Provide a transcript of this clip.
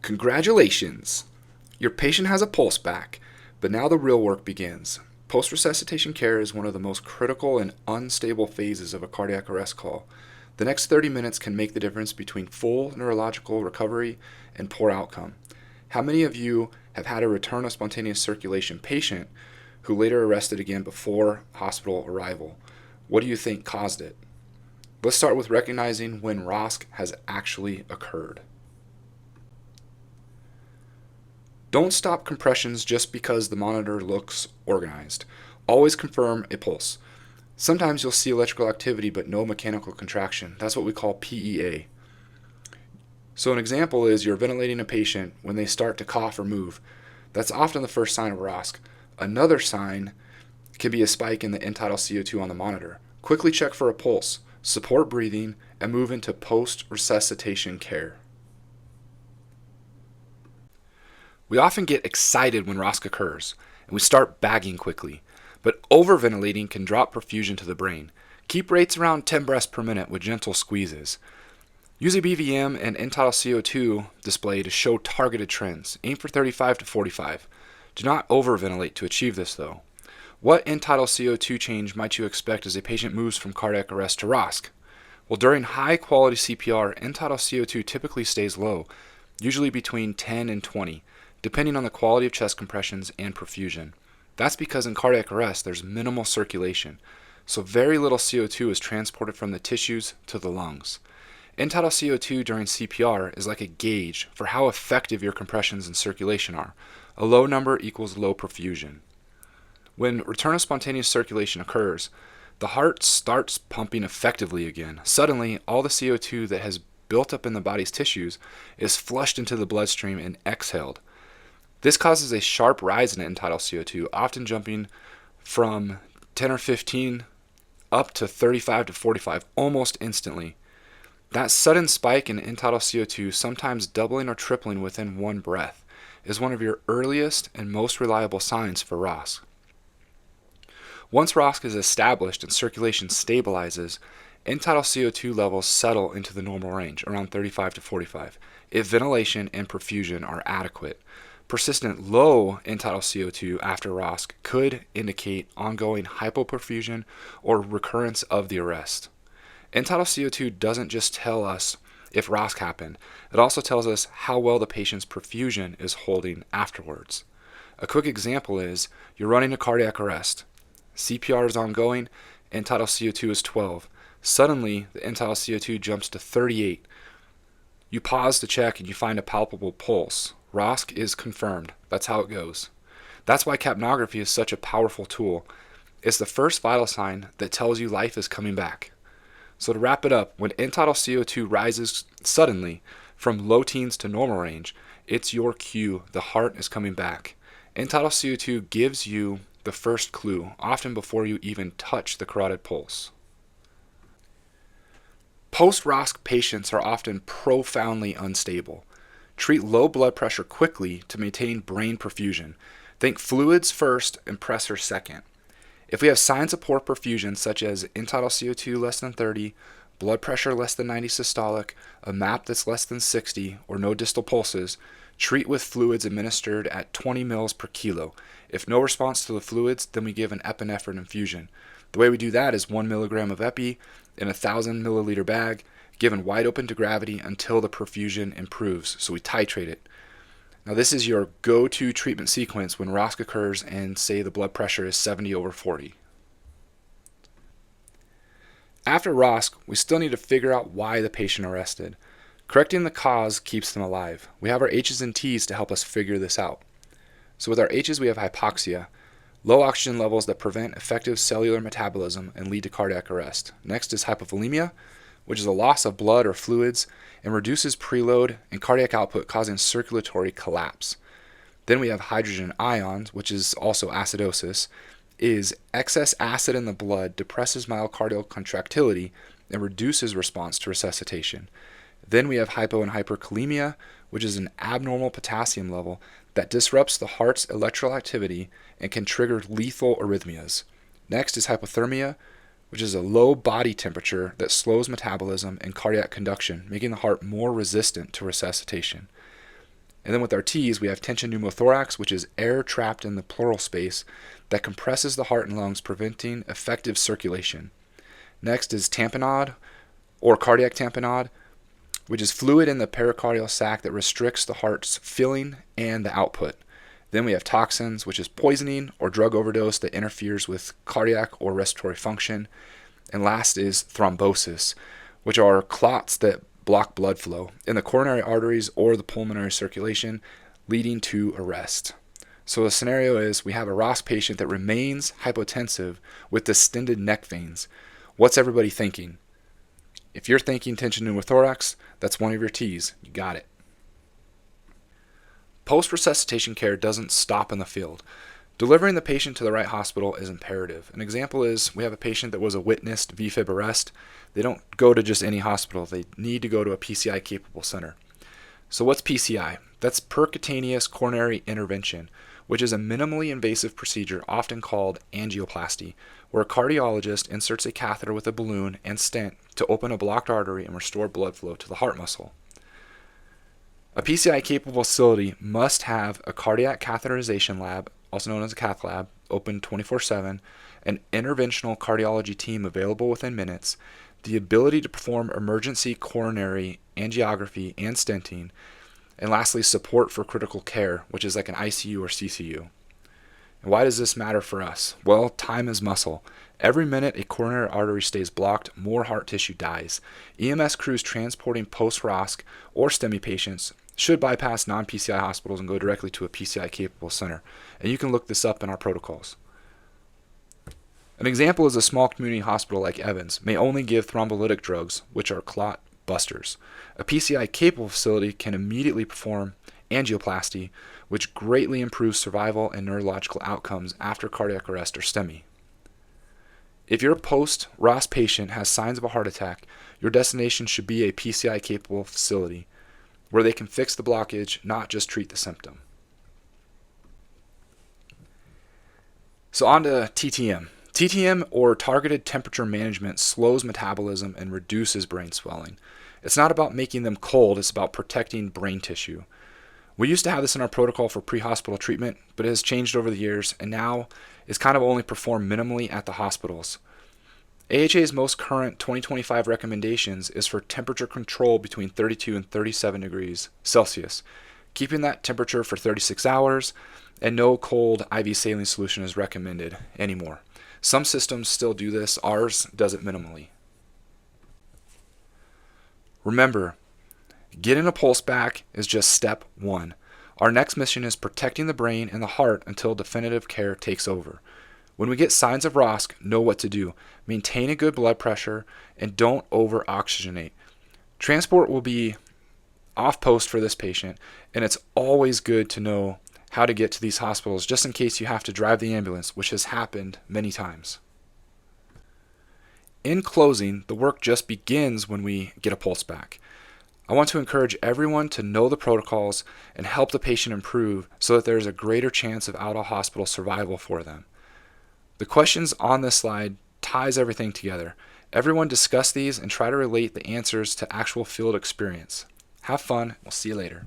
Congratulations! Your patient has a pulse back, but now the real work begins. Post-resuscitation care is one of the most critical and unstable phases of a cardiac arrest call. The next 30 minutes can make the difference between full neurological recovery and poor outcome. How many of you have had a return of spontaneous circulation patient who later arrested again before hospital arrival? What do you think caused it? Let's start with recognizing when ROSC has actually occurred. Don't stop compressions just because the monitor looks organized. Always confirm a pulse. Sometimes you'll see electrical activity but no mechanical contraction. That's what we call PEA. So an example is you're ventilating a patient when they start to cough or move. That's often the first sign of ROSC. Another sign can be a spike in the end-tidal CO2 on the monitor. Quickly check for a pulse, support breathing, and move into post-resuscitation care. We often get excited when ROSC occurs, and we start bagging quickly, but overventilating can drop perfusion to the brain. Keep rates around 10 breaths per minute with gentle squeezes. Use a BVM and end-tidal CO2 display to show targeted trends. Aim for 35 to 45. Do not overventilate to achieve this though. What end-tidal CO2 change might you expect as a patient moves from cardiac arrest to ROSC? Well, during high-quality CPR, end-tidal CO2 typically stays low, usually between 10 and 20. Depending on the quality of chest compressions and perfusion. That's because in cardiac arrest, there's minimal circulation, so very little CO2 is transported from the tissues to the lungs. End-tidal CO2 during CPR is like a gauge for how effective your compressions and circulation are. A low number equals low perfusion. When return of spontaneous circulation occurs, the heart starts pumping effectively again. Suddenly, all the CO2 that has built up in the body's tissues is flushed into the bloodstream and exhaled. This causes a sharp rise in end-tidal CO2, often jumping from 10 or 15 up to 35 to 45 almost instantly. That sudden spike in end-tidal CO2, sometimes doubling or tripling within one breath, is one of your earliest and most reliable signs for ROSC. Once ROSC is established and circulation stabilizes, end-tidal CO2 levels settle into the normal range, around 35 to 45, if ventilation and perfusion are adequate. Persistent low end-tidal CO2 after ROSC could indicate ongoing hypoperfusion or recurrence of the arrest. End-tidal CO2 doesn't just tell us if ROSC happened, it also tells us how well the patient's perfusion is holding afterwards. A quick example is, you're running a cardiac arrest. CPR is ongoing, end-tidal CO2 is 12. Suddenly, the end-tidal CO2 jumps to 38. You pause to check and you find a palpable pulse. ROSC is confirmed. That's how it goes. That's why capnography is such a powerful tool. It's the first vital sign that tells you life is coming back. So to wrap it up, when end-tidal CO2 rises suddenly from low teens to normal range, it's your cue. The heart is coming back. End-tidal CO2 gives you the first clue, often before you even touch the carotid pulse. Post-ROSC patients are often profoundly unstable. Treat low blood pressure quickly to maintain brain perfusion. Think fluids first and pressure second. If we have signs of poor perfusion such as end-tidal CO2 less than 30, blood pressure less than 90 systolic, a MAP that's less than 60, or no distal pulses, treat with fluids administered at 20 mL per kilo. If no response to the fluids, then we give an epinephrine infusion. The way we do that is 1 milligram of epi in a 1,000 milliliter bag, given wide open to gravity until the perfusion improves, so we titrate it. Now this is your go-to treatment sequence when ROSC occurs and say the blood pressure is 70/40. After ROSC, we still need to figure out why the patient arrested. Correcting the cause keeps them alive. We have our H's and T's to help us figure this out. So with our H's we have hypoxia, low oxygen levels that prevent effective cellular metabolism and lead to cardiac arrest. Next is hypovolemia, which is a loss of blood or fluids and reduces preload and cardiac output, causing circulatory collapse. Then we have hydrogen ions, which is also acidosis, is excess acid in the blood depresses myocardial contractility and reduces response to resuscitation. Then we have hypo and hyperkalemia, which is an abnormal potassium level that disrupts the heart's electrical activity and can trigger lethal arrhythmias. Next is hypothermia, which is a low body temperature that slows metabolism and cardiac conduction, making the heart more resistant to resuscitation. And then with our T's, we have tension pneumothorax, which is air trapped in the pleural space that compresses the heart and lungs, preventing effective circulation. Next is tamponade or cardiac tamponade, which is fluid in the pericardial sac that restricts the heart's filling and the output. Then we have toxins, which is poisoning or drug overdose that interferes with cardiac or respiratory function. And last is thrombosis, which are clots that block blood flow in the coronary arteries or the pulmonary circulation, leading to arrest. So the scenario is we have a ROSC patient that remains hypotensive with distended neck veins. What's everybody thinking? If you're thinking tension pneumothorax, that's one of your T's. You got it. Post-resuscitation care doesn't stop in the field. Delivering the patient to the right hospital is imperative. An example is we have a patient that was a witnessed VFib arrest. They don't go to just any hospital. They need to go to a PCI-capable center. So what's PCI? That's percutaneous coronary intervention, which is a minimally invasive procedure often called angioplasty, where a cardiologist inserts a catheter with a balloon and stent to open a blocked artery and restore blood flow to the heart muscle. A PCI-capable facility must have a cardiac catheterization lab, also known as a cath lab, open 24/7, an interventional cardiology team available within minutes, the ability to perform emergency coronary angiography and stenting, and lastly, support for critical care, which is like an ICU or CCU. And why does this matter for us? Well, time is muscle. Every minute a coronary artery stays blocked, more heart tissue dies. EMS crews transporting post-ROSC or STEMI patients should bypass non-PCI hospitals and go directly to a PCI-capable center. And you can look this up in our protocols. An example is a small community hospital like Evans may only give thrombolytic drugs, which are clot busters. A PCI-capable facility can immediately perform angioplasty, which greatly improves survival and neurological outcomes after cardiac arrest or STEMI. If your post-ROSC patient has signs of a heart attack, your destination should be a PCI-capable facility where they can fix the blockage, not just treat the symptom. So on to TTM. TTM, or targeted temperature management, slows metabolism and reduces brain swelling. It's not about making them cold, it's about protecting brain tissue. We used to have this in our protocol for pre-hospital treatment, but it has changed over the years and now is kind of only performed minimally at the hospitals. AHA's most current 2025 recommendations is for temperature control between 32 and 37 degrees Celsius, keeping that temperature for 36 hours, and no cold IV saline solution is recommended anymore. Some systems still do this, ours does it minimally. Remember, getting a pulse back is just step one. Our next mission is protecting the brain and the heart until definitive care takes over. When we get signs of ROSC, know what to do. Maintain a good blood pressure and don't over-oxygenate. Transport will be off post for this patient, and it's always good to know how to get to these hospitals just in case you have to drive the ambulance, which has happened many times. In closing, the work just begins when we get a pulse back. I want to encourage everyone to know the protocols and help the patient improve so that there is a greater chance of out-of-hospital survival for them. The questions on this slide ties everything together. Everyone discuss these and try to relate the answers to actual field experience. Have fun. We'll see you later.